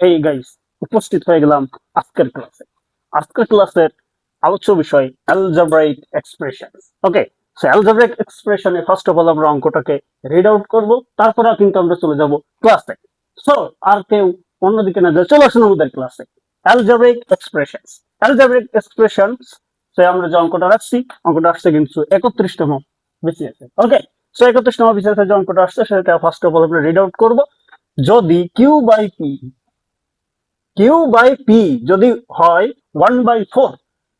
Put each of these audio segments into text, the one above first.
এই গাইস উপস্থিত হয়ে গেলাম আজকের ক্লাসে। আজকের ক্লাসের আলোচ্য বিষয় অ্যালজেব্রাইক এক্সপ্রেশন। ওকে, সো অ্যালজেব্রাইক এক্সপ্রেশনে ফার্স্ট অফ অল আমরা অঙ্কটাকে রিড আউট করব, তারপরে কিন্তু আমরা চলে যাব ক্লাসে। সো আর কেউ অন্যদিকে না যায়, চলো আসুন আমাদের ক্লাসে। Algebraic expressions, algebraic expressions. So আমরা যে অঙ্কটা রাখছি, অঙ্কটা আসছে কিন্তু 31তম বিসিএস। ওকে, সো 31তম বিসিএস যে অঙ্কটা আসছে সেটা ফার্স্ট অফ অল আমরা রিড আউট করব। যদি কিউ বাই পি যদি হয় 1/4,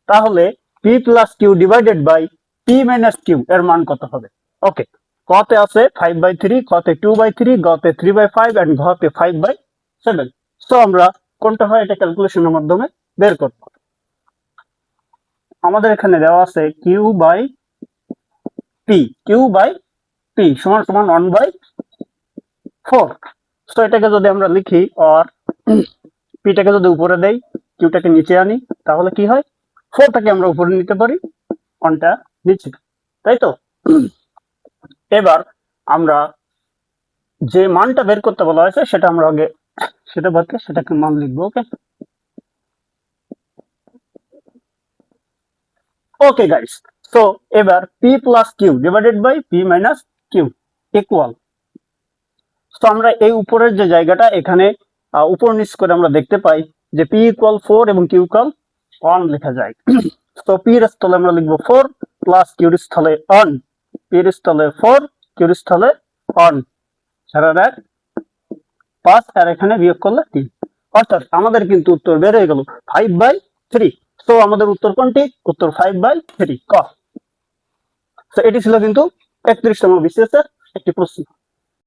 তাহলে P plus Q divided by P minus Q এর মান কত হবে? ওকে, কতে আছে 5/3, কতে 2/3, গতে 3/5 এন্ড ঘতে 5/7। সো আমরা কোনটা হয় এটা ক্যালকুলেশনের মাধ্যমে বের করব। আমাদের এখানে দেওয়া আছে কিউ বাই পি সমান সমান 1/4। সো এটাকে যদি আমরা লিখি, অর পিটাকে যদি উপরে দেই, কিউটাকে নিচে আনি, তাহলে কি হয়? 4টাকে আমরা উপরে নিতে পারি, 1টা নিচে, তাই তো? এবার আমরা যে মানটা বের করতে বলা হয়েছে সেটা আমরা আগে সেটাকে মান লিখবো। ওকে ওকে গাইস, সো এবার P plus Q divided by P minus Q equal. তো আমরা এই উপরের যে জায়গাটা এখানে উপর নিচ করে আমরা দেখতে পাই যে পি ইকুয়াল 4 এবং কিউ ইকুয়াল 1 লেখা যায়। তো পি এর স্থলে আমরা লিখবো 4 প্লাস কিউর স্থলে 1, পি এর স্থলে 4, কিউর স্থলে 1, সারা রাত 5, আর এখানে বিয়োগ করলে 3। অর্থাৎ আমাদের কিন্তু উত্তর বের হয়ে গেল 5/3। তো আমাদের উত্তর কোনটি? উত্তর 5/3 ক। তো এটি ছিল কিন্তু 31তম বিসিএস এর একটি প্রশ্ন।